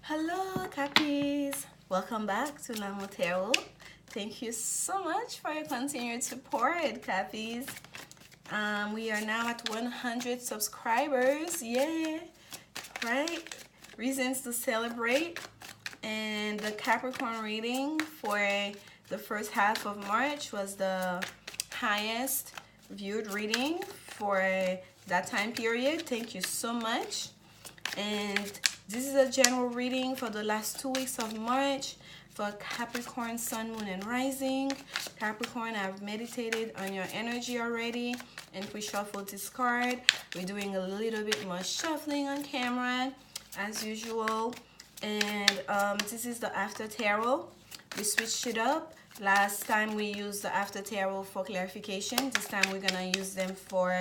Hello, Cappies. Welcome back to Lanmou. Thank you so much for your continued support, Cappies. We are now at 100 subscribers. Yeah, right? Reasons to celebrate. And the Capricorn reading for the first half of March was the highest viewed reading for that time period. Thank you so much. And this is a general reading for the last 2 weeks of March for Capricorn, Sun, Moon, and Rising. Capricorn, I've meditated on your energy already and pre-shuffled this card. We're doing a little bit more shuffling on camera as usual. And this is the After Tarot. We switched it up. Last time we used the After Tarot for clarification. This time we're going to use them for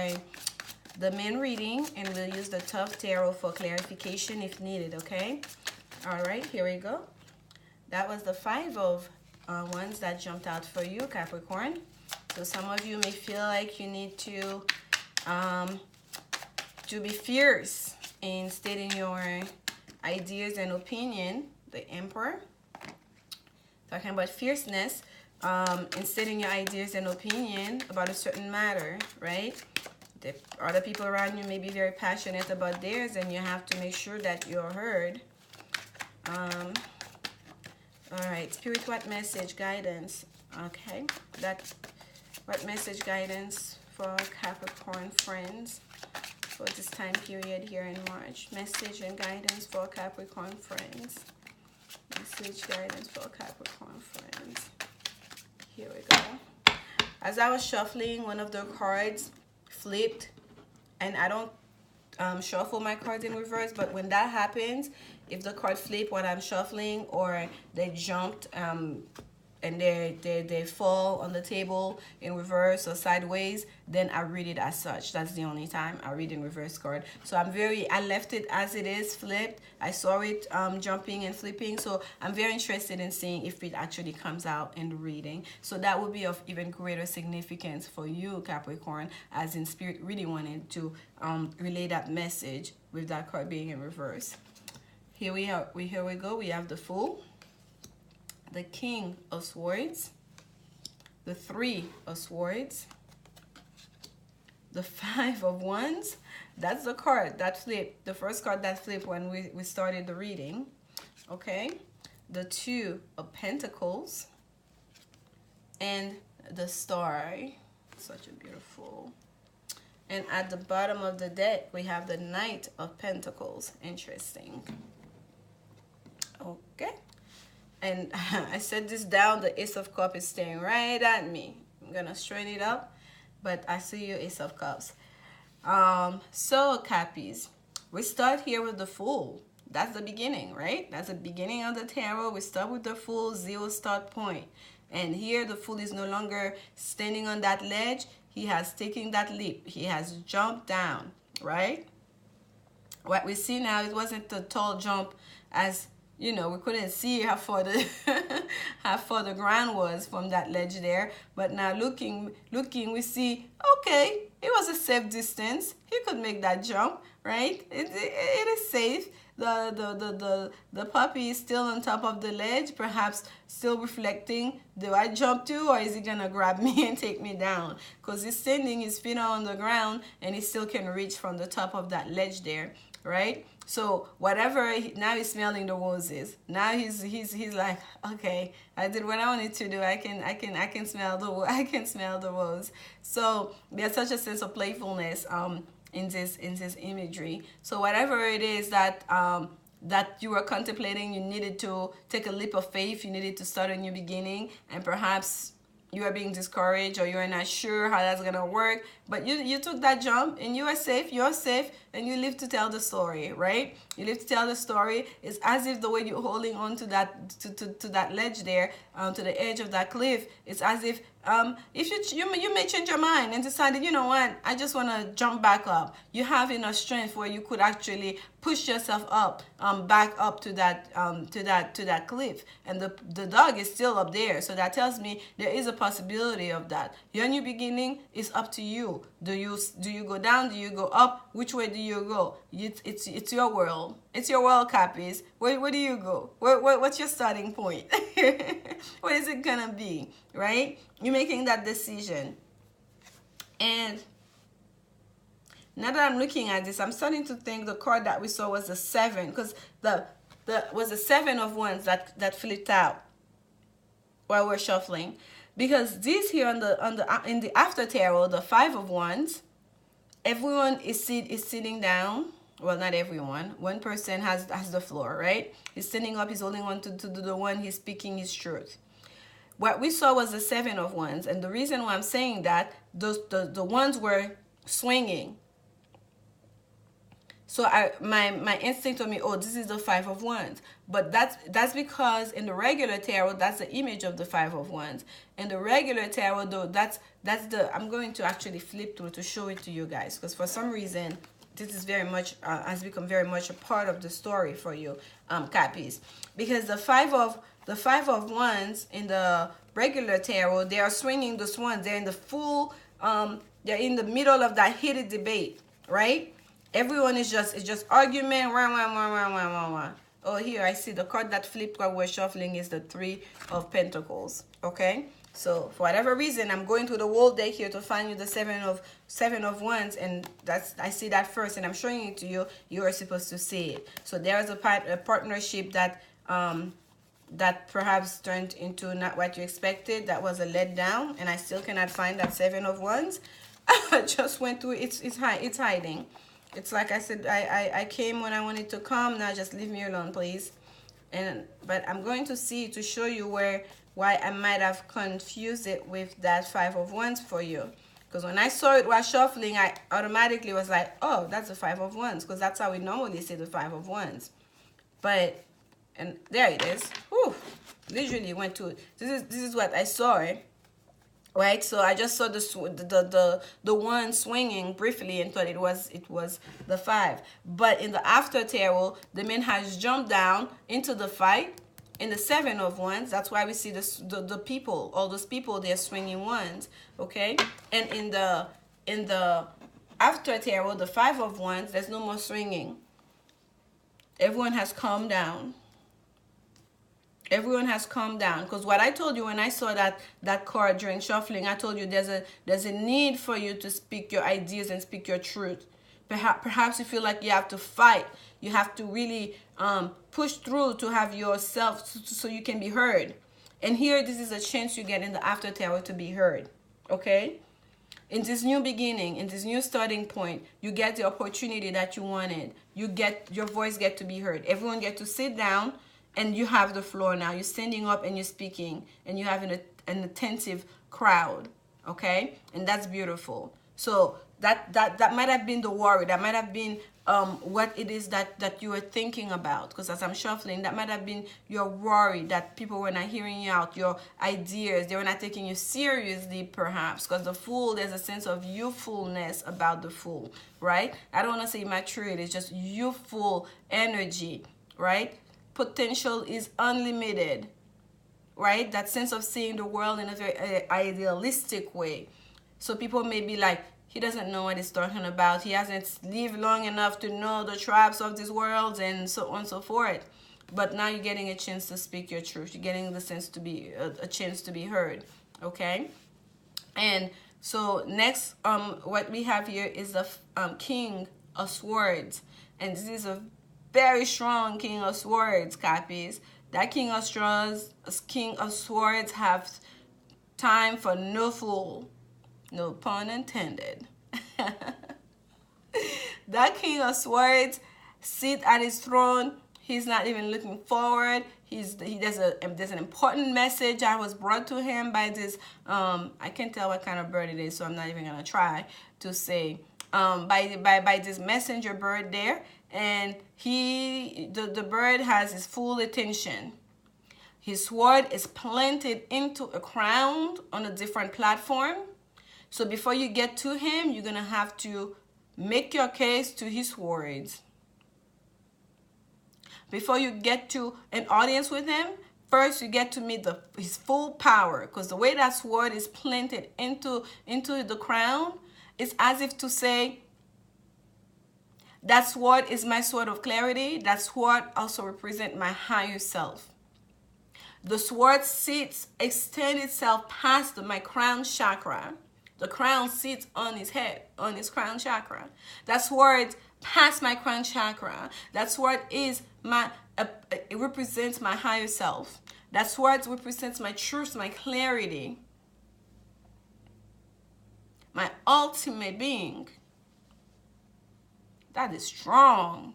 the main reading, and we'll use the Tough Tarot for clarification if needed, okay? All right, here we go. That was the 5 of Wands that jumped out for you, Capricorn. So some of you may feel like you need to be fierce in stating your ideas and opinion. The Emperor. Talking about fierceness in stating your ideas and opinion about a certain matter, right? The other people around you may be very passionate about theirs, and you have to make sure that you're heard. All right, Spirit, what message, guidance? Okay, what message, guidance for Capricorn friends for this time period here in March? Message and guidance for Capricorn friends. Message, guidance for Capricorn friends. Here we go. As I was shuffling, one of the cards flipped, and I don't shuffle my cards in reverse, but when that happens, if the card flip when I'm shuffling, or they jumped and they fall on the table in reverse or sideways, then I read it as such. That's the only time I read in reverse card. So I left it as it is flipped. I saw it jumping and flipping, so I'm very interested in seeing if it actually comes out in the reading. So that would be of even greater significance for you, Capricorn, as in Spirit really wanted to relay that message with that card being in reverse. Here we go. We have the Fool, the King of Swords, the 3 of Swords, the 5 of Wands. That's the card that flipped, the first card that flipped when we started the reading. Okay, the 2 of Pentacles, and the Star. Such a beautiful. And at the bottom of the deck, we have the Knight of Pentacles. Interesting. Okay. And I set this down. The Ace of Cups is staring right at me. I'm going to straighten it up. But I see you, Ace of Cups. So, Cappies, we start here with the Fool. That's the beginning, right? That's the beginning of the tarot. We start with the Fool, 0 start point. And here the Fool is no longer standing on that ledge. He has taken that leap. He has jumped down, right? What we see now, it wasn't a tall jump, as you know, we couldn't see how far the ground was from that ledge there. But now looking, we see, okay, it was a safe distance. He could make that jump, right? It is safe. The puppy is still on top of the ledge, perhaps still reflecting, do I jump too, or is he gonna grab me and take me down? Because he's standing, his feet are on the ground, and he still can reach from the top of that ledge there, right? So whatever, now he's smelling the roses. Now he's like, okay, I did what I wanted to do. I can smell the rose. So there's such a sense of playfulness in this imagery. So whatever it is that that you were contemplating, you needed to take a leap of faith. You needed to start a new beginning, and perhaps you are being discouraged, or you're not sure how that's gonna work, but you took that jump, and you are safe, you're safe, and you live to tell the story, right? You live to tell the story. It's as if the way you're holding on to that to that ledge there, to the edge of that cliff, it's as if you may change your mind and decided, you know what, I just want to jump back up. You have enough strength where you could actually push yourself up, back up to that cliff, and the dog is still up there. So that tells me there is a possibility of that. Your new beginning is up to you. Do you go down? Do you go up? Which way do you go? It's your world. It's your world, Cappies. Where do you go? What's your starting point? What is it gonna be, right? You're making that decision. And now that I'm looking at this, I'm starting to think the card that we saw was the 7, because the was the 7 of Wands that flipped out while we're shuffling. Because this here in the after tarot, the 5 of Wands, everyone is sitting down. Well, not everyone. One person has the floor, right? He's standing up. He's holding on to the one. He's speaking his truth. What we saw was the 7 of Wands, and the reason why I'm saying that, the ones were swinging. So my instinct told me, oh, this is the 5 of Wands. But that's because in the regular tarot, that's the image of the 5 of Wands. In the regular tarot, though, that's the, I'm going to actually flip through to show it to you guys, because for some reason this is very much has become very much a part of the story for you, Cappies. Because the 5 of Wands in the regular tarot, they are swinging the swans. They're in the full they're in the middle of that heated debate, right? Everyone is just argument. Oh, here I see the card that flipped while we're shuffling is the 3 of Pentacles. Okay, so for whatever reason, I'm going through the whole deck here to find you the 7 of Wands, and I see that first, and I'm showing it to you. You are supposed to see it. So there is a partnership that that perhaps turned into not what you expected. That was a letdown, and I still cannot find that 7 of Wands. I just went through it. It's hiding. It's like I said, I came when I wanted to come. Now just leave me alone, please. But I'm going to see to show you why I might have confused it with that 5 of Wands for you. Because when I saw it while shuffling, I automatically was like, oh, that's the 5 of Wands, because that's how we normally see the 5 of Wands. But, and there it is. Whew, literally went to it. This is what I saw, right? So I just saw the one swinging briefly and thought it was the 5. But in the after tarot, the man has jumped down into the fight in the 7 of Wands. That's why we see the people, all those people, they're swinging wands, okay? And in the after tarot, the 5 of Wands, there's no more swinging. Everyone has calmed down. Everyone has calmed down, because what I told you when I saw that card during shuffling, I told you there's a need for you to speak your ideas and speak your truth. Perhaps you feel like you have to fight. You have to really push through to have yourself so you can be heard. And here, this is a chance you get in the after tarot to be heard. Okay? In this new beginning, in this new starting point, you get the opportunity that you wanted. Your voice get to be heard. Everyone get to sit down. And you have the floor now. You're standing up and you're speaking. And you have an attentive crowd. Okay? And that's beautiful. So that might have been the worry. That might have been what it is that you were thinking about. Because as I'm shuffling, that might have been your worry. That people were not hearing you out. Your ideas. They were not taking you seriously, perhaps. Because the Fool, there's a sense of youthfulness about the Fool. Right? I don't want to say maturity. It's just youthful energy. Right? Potential is unlimited, right? That sense of seeing the world in a very idealistic way. So people may be like, he doesn't know what he's talking about. He hasn't lived long enough to know the traps of this world and so on and so forth. But now you're getting a chance to speak your truth. You're getting the sense to be a chance to be heard, okay? And so next, what we have here is the King of Swords, and this is a very strong King of Swords, Cappies. That King of Swords have time for no fool. No pun intended. That King of Swords sit at his throne. He's not even looking forward. There's an important message that was brought to him by this. I can't tell what kind of bird it is, so I'm not even gonna try to say. By this messenger bird there. And the bird has his full attention. His sword is planted into a crown on a different platform. So before you get to him, you're going to have to make your case to his words. Before you get to an audience with him, first you get to meet his full power. Because the way that sword is planted into the crown, it's as if to say, That sword is my sword of clarity. That sword also represents my higher self. The sword sits, extends itself past my crown chakra. The crown sits on his head, on his crown chakra. That sword past my crown chakra. That sword is it represents my higher self. That sword represents my truth, my clarity, my ultimate being. That is strong.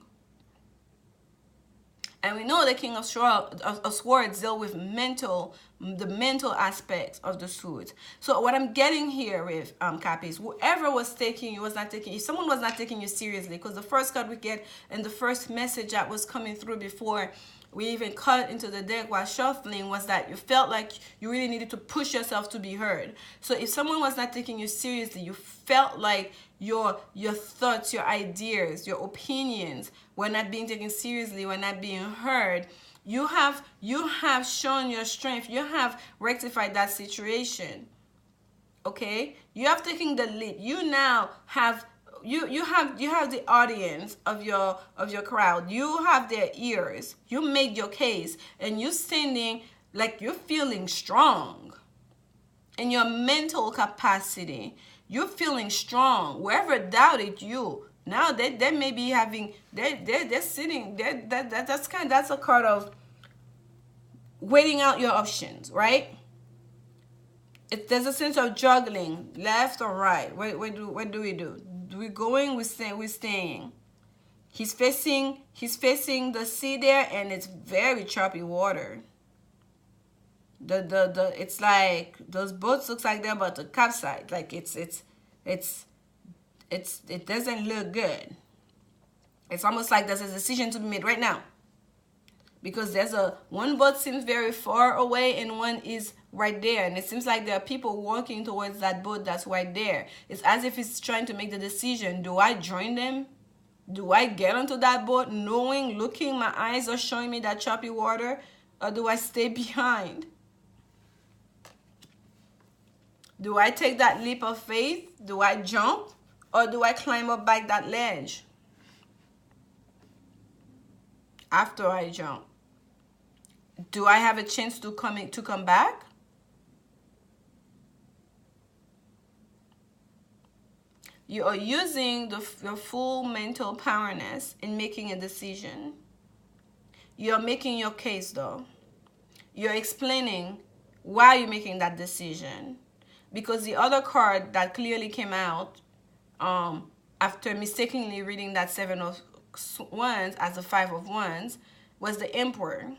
And we know the King of Swords deal with the mental aspects of the sword. So what I'm getting here with Cap is whoever was taking you was not taking you. If someone was not taking you seriously, because the first card we get and the first message that was coming through before we even cut into the deck while shuffling was that you felt like you really needed to push yourself to be heard. So if someone was not taking you seriously, you felt like your thoughts, your ideas, your opinions were not being taken seriously, were not being heard. You have shown your strength. You have rectified that situation. Okay? You have taken the leap. You now have you have the audience of your crowd. You have their ears. You made your case, and you're standing like you're feeling strong in your mental capacity. You're feeling strong. Whoever doubted you, now they may be having they're sitting there. That's a card of waiting out your options, right? There's a sense of juggling, left or right. What do we do? We're going, we're staying. He's facing the sea there, and it's very choppy water. It's like those boats looks like they're about to capsize. Like it doesn't look good. It's almost like there's a decision to be made right now. Because one boat seems very far away and one is right there. And it seems like there are people walking towards that boat that's right there. It's as if it's trying to make the decision. Do I join them? Do I get onto that boat looking, my eyes are showing me that choppy water? Or do I stay behind? Do I take that leap of faith? Do I jump? Or do I climb up back that ledge? After I jump, do I have a chance to come back? You are using your full mental powerness in making a decision. You're making your case though. You're explaining why you're making that decision. Because the other card that clearly came out after mistakenly reading that Seven of Wands as a Five of Wands was the Emperor.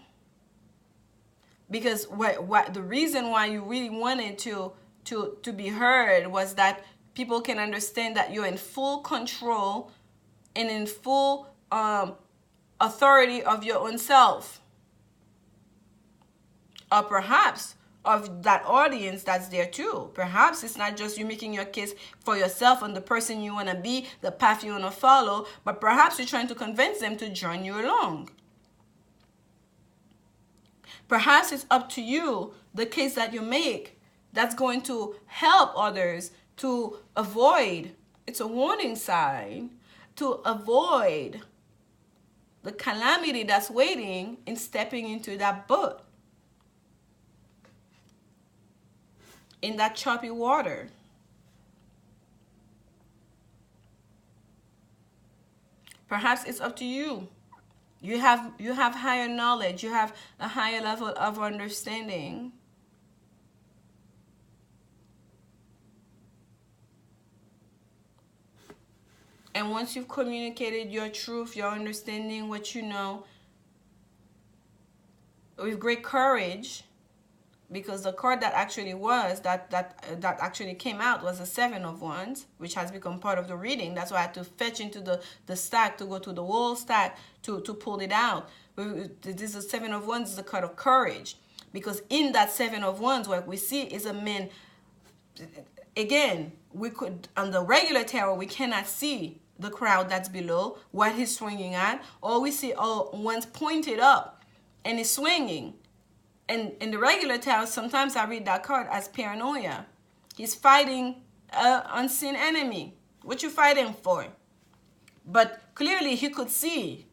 Because what the reason why you really wanted to be heard was that people can understand that you're in full control and in full authority of your own self. Or perhaps of that audience that's there too. Perhaps it's not just you making your case for yourself and the person you want to be, the path you want to follow, but perhaps you're trying to convince them to join you along. Perhaps it's up to you, the case that you make, that's going to help others to avoid, it's a warning sign, to avoid the calamity that's waiting in stepping into that boat, in that choppy water. Perhaps it's up to you. You have higher knowledge. You have a higher level of understanding. And once you've communicated your truth, your understanding, what you know, with great courage, because the card that actually actually came out was a Seven of Wands, which has become part of the reading. That's why I had to fetch into the stack, to go to the whole stack to pull it out. This is Seven of Wands, is a card of courage, because in that Seven of Wands, what we see is a man. Again, we could, on the regular tarot, we cannot see the crowd that's below, what he's swinging at. All we see are one's pointed up and he's swinging. And in the regular tarot, sometimes I read that card as paranoia. He's fighting an unseen enemy. What you fighting for? But clearly he could see.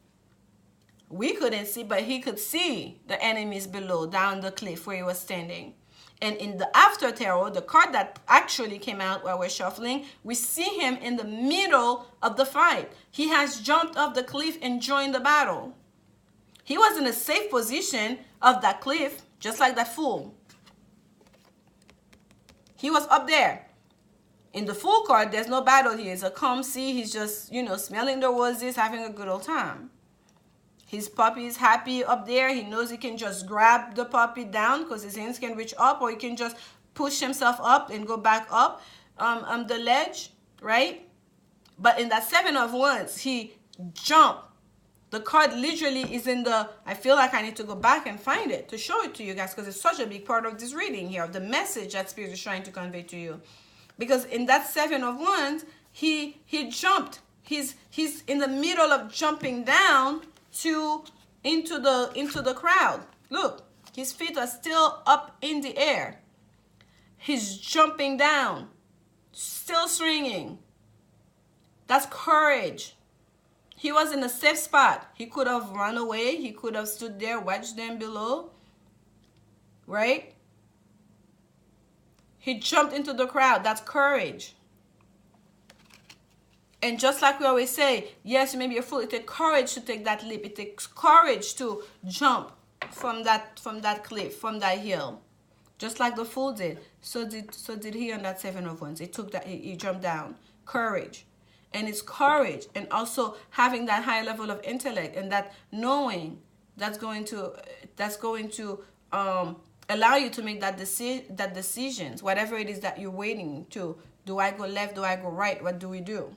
We couldn't see, but he could see the enemies below, down the cliff where he was standing. And in the after tarot, the card that actually came out while we're shuffling, we see him in the middle of the fight. He has jumped off the cliff and joined the battle. He was in a safe position of that cliff, just like that fool. He was up there. In the Fool card, there's no battle here. It's a calm sea. He's just, smelling the roses, having a good old time. His puppy is happy up there. He knows he can just grab the puppy down because his hands can reach up, or he can just push himself up and go back up the ledge, right? But in that Seven of Wands, he jumped. The card literally is in the, I feel like I need to go back and find it to show it to you guys because it's such a big part of this reading here, of the message that Spirit is trying to convey to you. Because in that Seven of Wands, he jumped. He's in the middle of jumping down into the crowd. Look, his feet are still up in the air. He's jumping down, still swinging. That's courage. He was in a safe spot. He could have run away. He could have stood there, watched them below, right? He jumped into the crowd. That's courage. And just like we always say, yes, you may be a fool. It takes courage to take that leap. It takes courage to jump from that cliff, from that hill. Just like the fool did. So did he on that Seven of Wands. He jumped down. Courage. And it's courage, and also having that high level of intellect and that knowing that's going to allow you to make that decisions, whatever it is that you're waiting to. Do I go left? Do I go right? What do we do?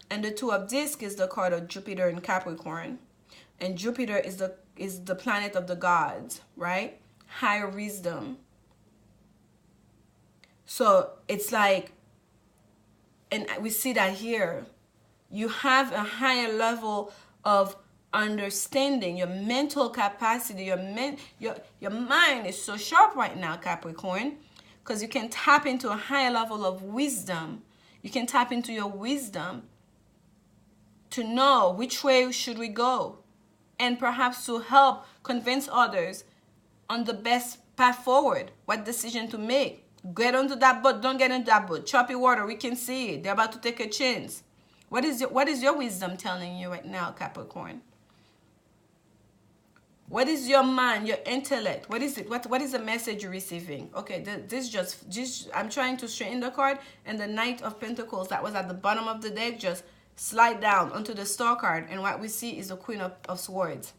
And the Two of Discs is the card of Jupiter and Capricorn. And Jupiter is the planet of the gods, right? Higher wisdom. So it's like, and we see that here, you have a higher level of understanding. Your mental capacity, your mind is so sharp right now, Capricorn, because you can tap into a higher level of wisdom. You can tap into your wisdom to know which way should we go, and perhaps to help convince others on the best path forward, what decision to make. Get onto that boat. Don't get into that boat. Choppy water. We can see it. They're about to take a chance. What is your wisdom telling you right now, Capricorn? What is your mind, your intellect? What is it? What is the message you're receiving? Okay, this I'm trying to straighten the card, and the Knight of Pentacles that was at the bottom of the deck just slide down onto the Star card, and what we see is the Queen of Swords.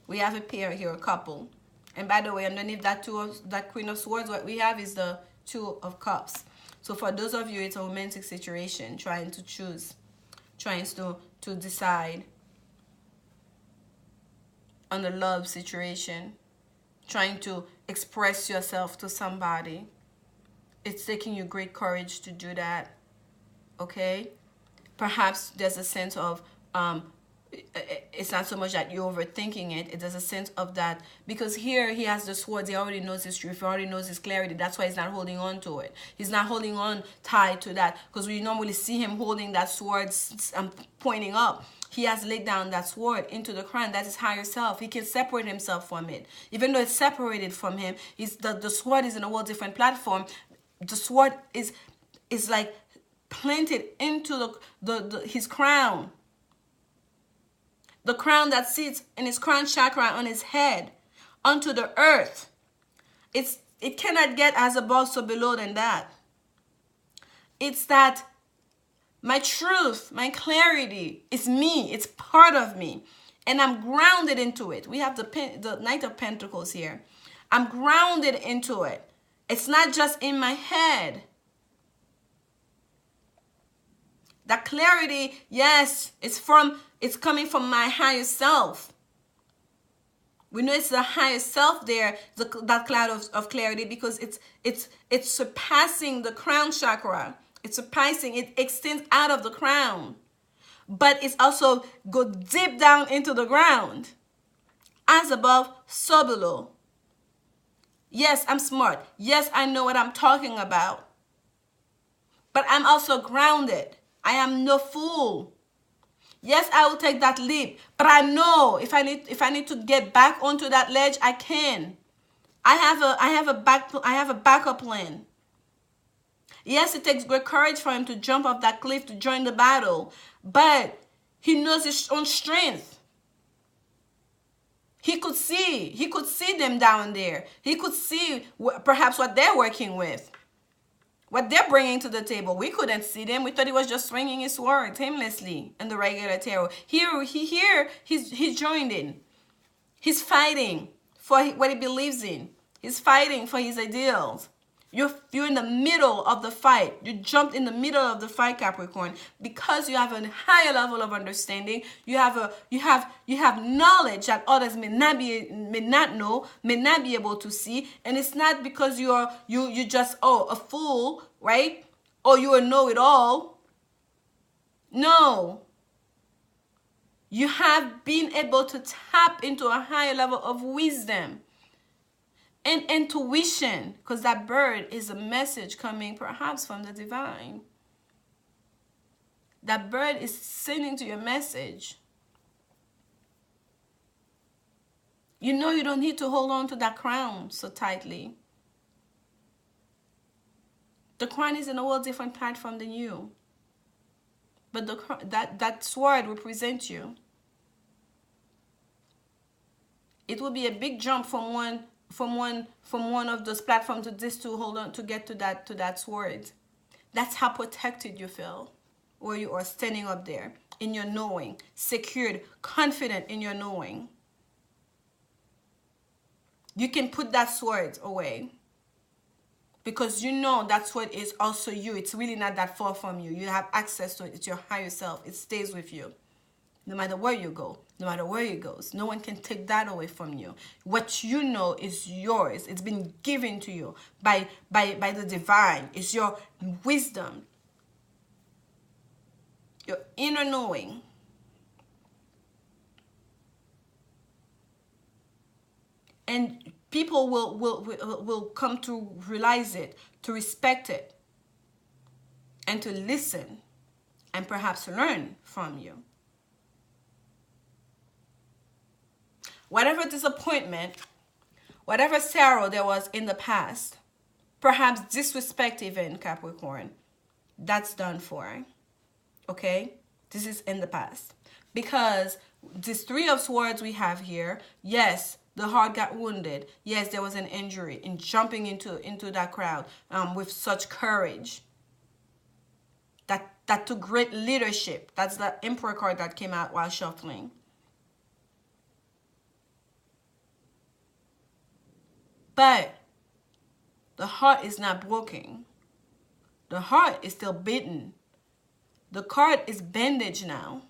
We have a pair here, a couple. And by the way, underneath that Queen of Swords, what we have is the Two of Cups. So for those of you, it's a romantic situation, trying to choose, trying to decide on a love situation, trying to express yourself to somebody. It's taking you great courage to do that, okay? Perhaps there's a sense of, it's not so much that you're overthinking it. There's a sense of that, because here he has the swords. He already knows his truth. He already knows his clarity. That's why he's not holding on to it. He's not holding on tied to that, because we normally see him holding that sword pointing up. He has laid down that sword into the crown. That is higher self. He can separate himself from it. Even though it's separated from him, the sword is in a whole different platform. The sword is like planted into his crown. The crown that sits in his crown chakra on his head, onto the earth. It cannot get as above so below than that. It's that my truth, my clarity is me. It's part of me. And I'm grounded into it. We have the Knight of Pentacles here. I'm grounded into it. It's not just in my head. That clarity, yes, it's coming from my higher self. We know it's the higher self there, that cloud of clarity, because it's surpassing the crown chakra. It's surpassing, it extends out of the crown. But it's also go deep down into the ground. As above, so below. Yes, I'm smart. Yes, I know what I'm talking about. but I'm also grounded. I am no fool. Yes, I will take that leap, but I know if I need to get back onto that ledge, I can. I have a backup plan. Yes, it takes great courage for him to jump off that cliff to join the battle, but he knows his own strength. He could see them down there. He could see perhaps what they're working with, what they're bringing to the table. We couldn't see them. We thought he was just swinging his sword aimlessly in the regular tarot. He's joined in. He's fighting for what he believes in. He's fighting for his ideals. You're in the middle of the fight. You jumped in the middle of the fight, Capricorn, because you have a higher level of understanding. You have knowledge that others may not know, may not be able to see, and it's not because you just a fool, right? Or you a know-it-all. No. You have been able to tap into a higher level of wisdom and intuition, because that bird is a message coming perhaps from the divine. That bird is sending to your message. You know you don't need to hold on to that crown so tightly. The crown is in a whole different platform than you. But that sword represents you. It will be a big jump from one of those platforms to this to hold on to get to that sword. That's how protected you feel, where you are standing up there in your knowing, secured, confident in your knowing. You can put that sword away because you know that sword is also you. It's really not that far from you. You have access to it. It's your higher self. It stays with you. No matter where you go, no matter where it goes, no one can take that away from you. What you know is yours. It's been given to you by the divine. It's your wisdom, your inner knowing. And people will come to realize it, to respect it, and to listen, and perhaps learn from you. Whatever disappointment, whatever sorrow there was in the past, perhaps disrespect even, Capricorn, that's done for. Okay? This is in the past. Because this Three of Swords we have here, yes, the heart got wounded. Yes, there was an injury in jumping into that crowd with such courage. That took great leadership. That's the Emperor card that came out while shuffling. But the heart is not broken. The heart is still beaten. The card is bandaged now.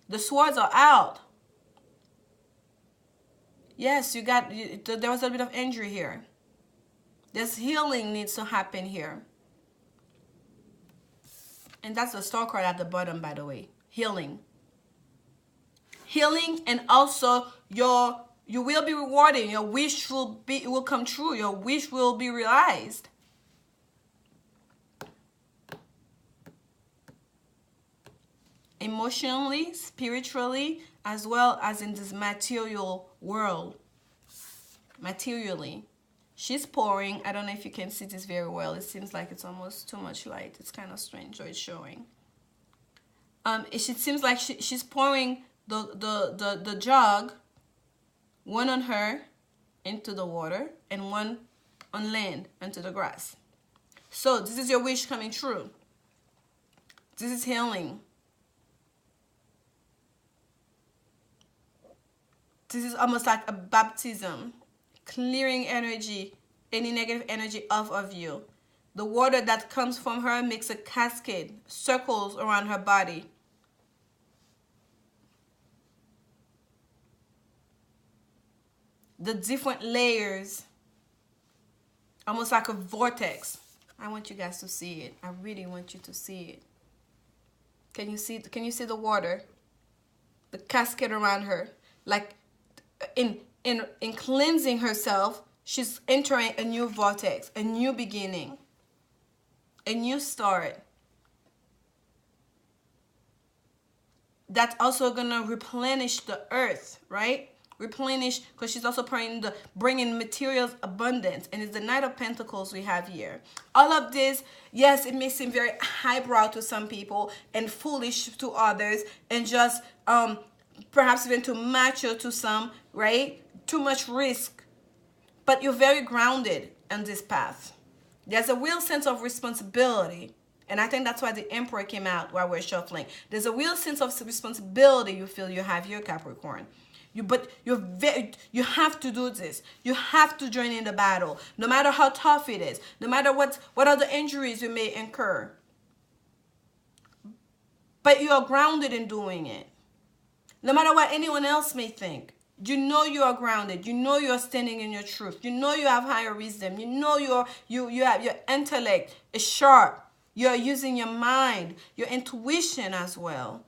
The swords are out. Yes, there was a bit of injury here. There's healing needs to happen here. And that's the star card at the bottom, by the way. Healing. Healing, and also you will be rewarded. Your wish will come true. Your wish will be realized. Emotionally, spiritually, as well as in this material world. Materially. She's pouring. I don't know if you can see this very well. It seems like it's almost too much light. It's kind of strange how it's showing. It seems like she's pouring the jug, one on her into the water and one on land into the grass. So this is your wish coming true. This is healing. This is almost like a baptism, clearing energy, any negative energy off of you. The water that comes from her makes a cascade, circles around her body. The different layers, almost like a vortex. I want you guys to see it. I really want you to see it. Can you see the water? The cascade around her, like in cleansing herself, She's entering a new vortex, a new beginning, a new start. That's also gonna replenish the earth, right? Replenish, because she's also bringing materials abundance, and it's the Knight of Pentacles we have here. All of this, yes, it may seem very highbrow to some people and foolish to others, and just perhaps even too macho to some, right? Too much risk, but you're very grounded on this path. There's a real sense of responsibility. And I think that's why the Emperor came out while we're shuffling. There's a real sense of responsibility you feel you have here, Capricorn. You have to do this. You have to join in the battle, no matter how tough it is, no matter what are the injuries you may incur. But you are grounded in doing it, no matter what anyone else may think. You know you are grounded. You know you are standing in your truth. You know you have higher wisdom. You know you have your intellect is sharp. You're using your mind, your intuition as well.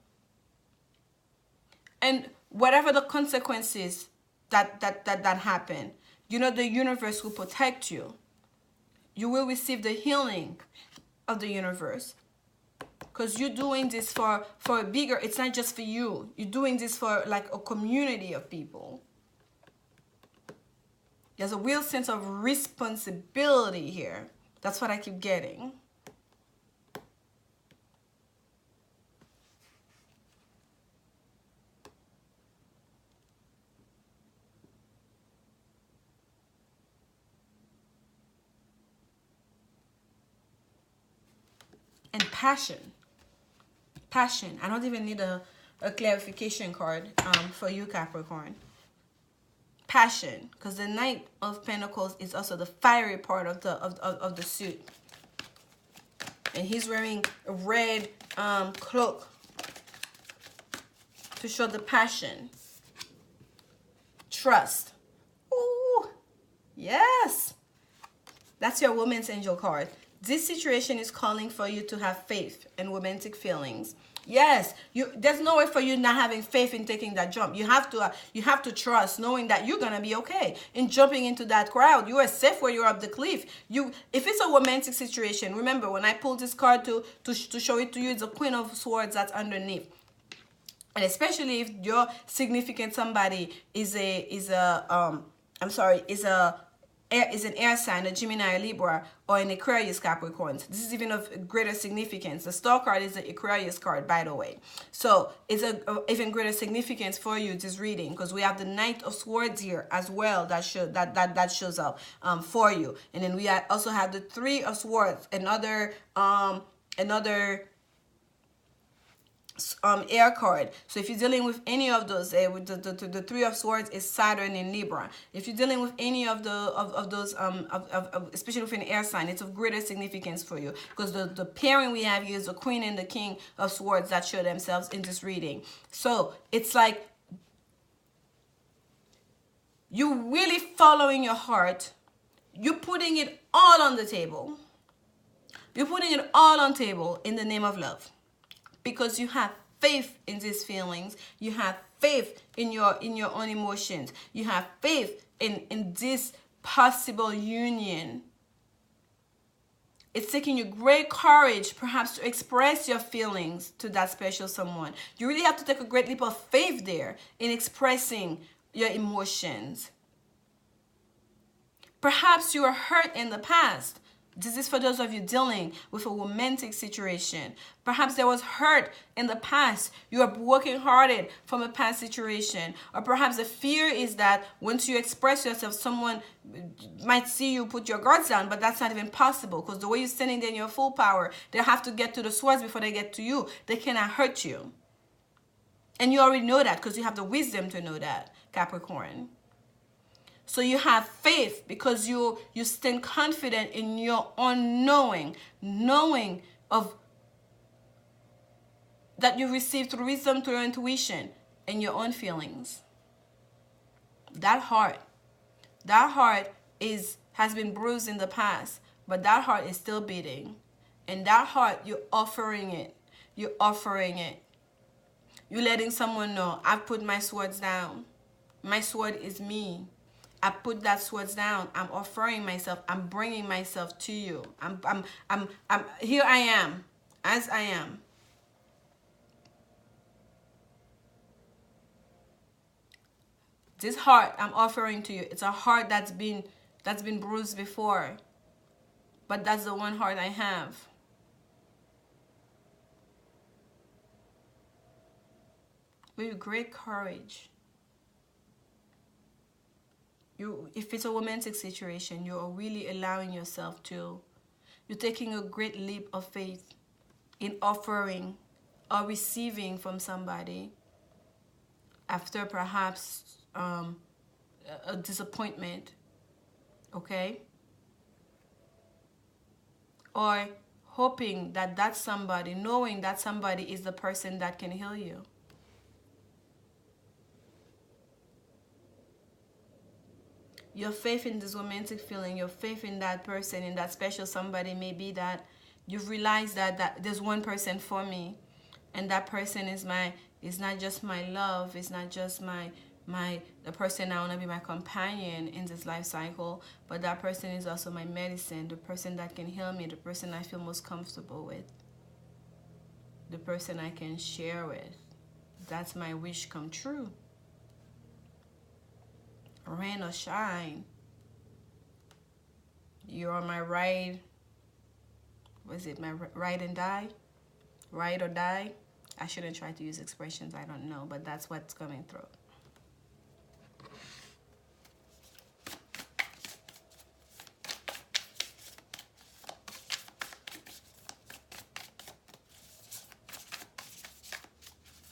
And whatever the consequences that happen, you know the universe will protect you. You will receive the healing of the universe. Because you're doing this for a bigger, it's not just for you. You're doing this for like a community of people. There's a real sense of responsibility here. That's what I keep getting. And passion. Passion. I don't even need a clarification card for you, Capricorn. Passion, because the Knight of Pentacles is also the fiery part of the suit, and he's wearing a red cloak to show the passion. Trust. Ooh, yes, that's your Woman's Angel card. This situation is calling for you to have faith and romantic feelings. Yes, there's no way for you not having faith in taking that jump. You have to trust, knowing that you're gonna be okay in jumping into that crowd. You are safe where you're up the cliff. If it's a romantic situation, remember when I pulled this card to show it to you, it's a Queen of Swords that's underneath. And especially if your significant somebody is an air sign, a Gemini, a Libra, or an Aquarius, Capricorn. This is even of greater significance. The Star card is the Aquarius card, by the way. So it's a even greater significance for you, this reading, because we have the Knight of Swords here as well that shows up for you. And then we also have the Three of Swords, another air card. So if you're dealing with any of those, with the Three of Swords is Saturn in Libra. If you're dealing with any of those especially with an air sign, it's of greater significance for you, because the pairing we have here is the Queen and the King of Swords that show themselves in this reading. So it's like you're really following your heart. You're putting it all on the table. You're putting it all on table in the name of love. Because you have faith in these feelings. You have faith in your own emotions. You have faith in this possible union. It's taking you great courage, perhaps, to express your feelings to that special someone. You really have to take a great leap of faith there in expressing your emotions. Perhaps you were hurt in the past. This is for those of you dealing with a romantic situation. Perhaps there was hurt in the past. You are brokenhearted from a past situation. Or perhaps the fear is that once you express yourself, someone might see you put your guards down, but that's not even possible, because the way you're standing there in your full power, they have to get to the swords before they get to you. They cannot hurt you. And you already know that, because you have the wisdom to know that, Capricorn. So you have faith because you stand confident in your own knowing of that you received through wisdom, through your intuition, and your own feelings. That heart has been bruised in the past, but that heart is still beating. And that heart, you're offering it. You're offering it. You're letting someone know, I've put my swords down. My sword is me. I put that swords down. I'm offering myself. I'm bringing myself to you. I'm here. I am, as I am. This heart I'm offering to you. It's a heart that's been bruised before, but that's the one heart I have. With great courage. If it's a romantic situation, you're really allowing yourself to. You're taking a great leap of faith in offering or receiving from somebody after perhaps a disappointment, okay? Or hoping that that somebody, knowing that somebody is the person that can heal you. Your faith in this romantic feeling, your faith in that person, in that special somebody, may be that you've realized that there's one person for me, and that person is not just my love, it's not just the person I want to be my companion in this life cycle, but that person is also my medicine, the person that can heal me, the person I feel most comfortable with, the person I can share with. That's my wish come true. Rain or shine, you're my ride. Was it my ride and die? Ride or die? I shouldn't try to use expressions I don't know, but that's what's coming through.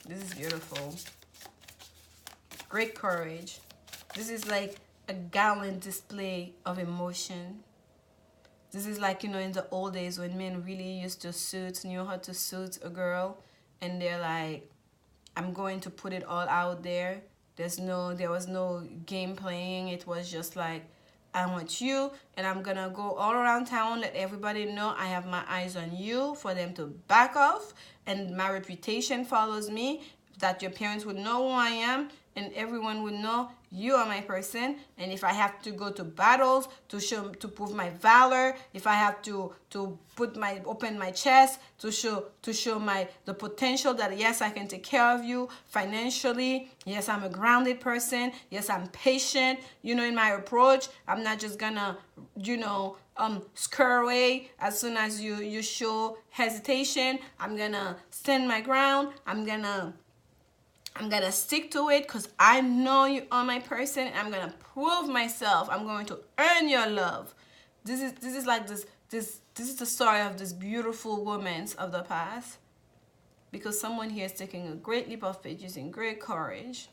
This is beautiful. Great courage. This is like a gallant display of emotion. This is like, in the old days when men really used to knew how to suit a girl, and they're like, I'm going to put it all out there. There was no game playing. It was just like, I want you, and I'm gonna go all around town, let everybody know I have my eyes on you, for them to back off, and my reputation follows me, that your parents would know who I am, and everyone would know you are my person. And if I have to go to battles to prove my valor, if I have to open my chest to show the potential that yes, I can take care of you financially. Yes, I'm a grounded person. Yes, I'm patient. In my approach, I'm not just gonna scare away as soon as you show hesitation. I'm gonna stand my ground. I'm gonna stick to it because I know you are my person, and I'm gonna prove myself. I'm going to earn your love. This is like this is the story of this beautiful woman of the past, because someone here is taking a great leap of faith, using great courage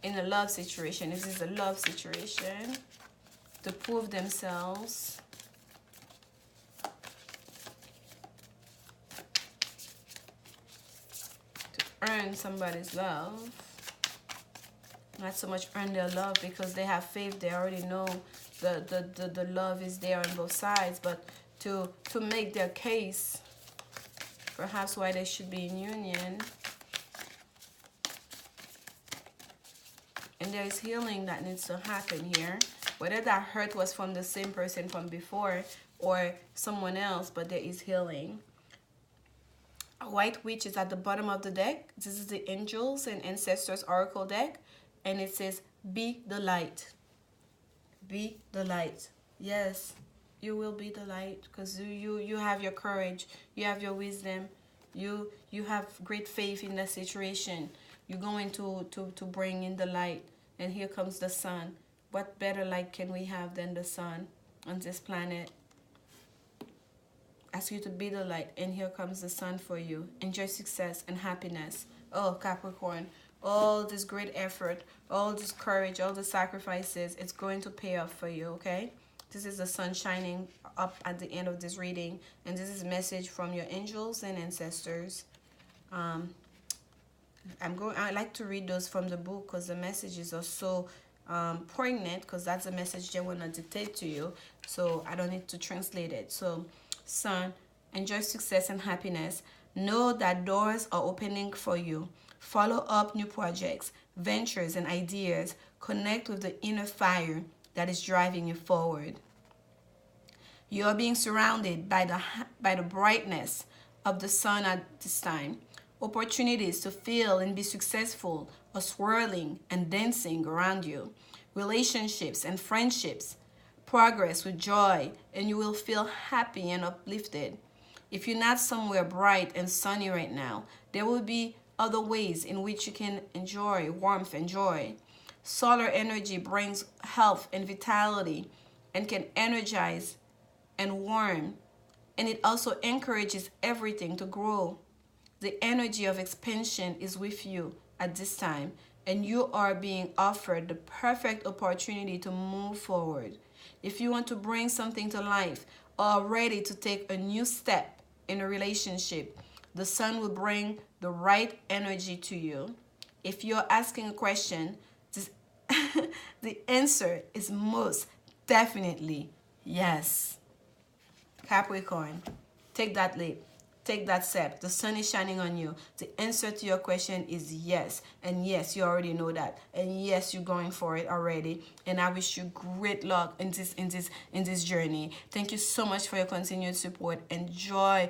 in a love situation. This is a love situation to prove themselves. Earn somebody's love, not so much earn their love, because they have faith, they already know the love is there on both sides, but to make their case, perhaps why they should be in union. And there is healing that needs to happen here, whether that hurt was from the same person from before or someone else, but there is healing. A white witch is at the bottom of the deck. This is the Angels and Ancestors Oracle deck. And it says, be the light. Be the light. Yes, you will be the light, because you have your courage. You have your wisdom. You have great faith in the situation. You're going to bring in the light. And here comes the sun. What better light can we have than the sun on this planet? Ask you to be the light, and here comes the sun for you. Enjoy success and happiness. Oh, Capricorn, all this great effort, all this courage, all the sacrifices, it's going to pay off for you, okay? This is the sun shining up at the end of this reading, and this is a message from your angels and ancestors. I like to read those from the book because the messages are so poignant, because that's the message they want to dictate to you, so I don't need to translate it. So, Sun, enjoy success and happiness. Know that doors are opening for you. Follow up new projects, ventures, and ideas. Connect with the inner fire that is driving you forward. You are being surrounded by the brightness of the sun at this time. Opportunities to feel and be successful are swirling and dancing around you. Relationships and friendships progress with joy, and you will feel happy and uplifted. If you're not somewhere bright and sunny right now, there will be other ways in which you can enjoy warmth and joy. Solar energy brings health and vitality and can energize and warm, and it also encourages everything to grow. The energy of expansion is with you at this time, and you are being offered the perfect opportunity to move forward. If you want to bring something to life or are ready to take a new step in a relationship, the sun will bring the right energy to you. If you're asking a question, this the answer is most definitely yes. Capricorn, take that leap. Take that step. The sun is shining on you. The answer to your question is yes. And yes, you already know that. And yes, you're going for it already. And I wish you great luck in this journey. Thank you so much for your continued support. Enjoy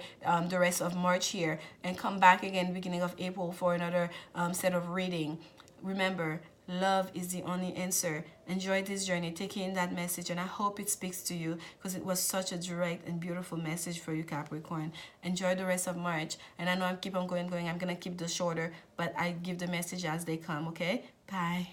the rest of March here. And come back again beginning of April for another set of reading. Remember, love is the only answer. Enjoy this journey, take in that message, and I hope it speaks to you because it was such a direct and beautiful message for you, Capricorn. Enjoy the rest of March. And I know I'm keep on going. I'm going to keep this shorter, but I give the message as they come, okay? Bye.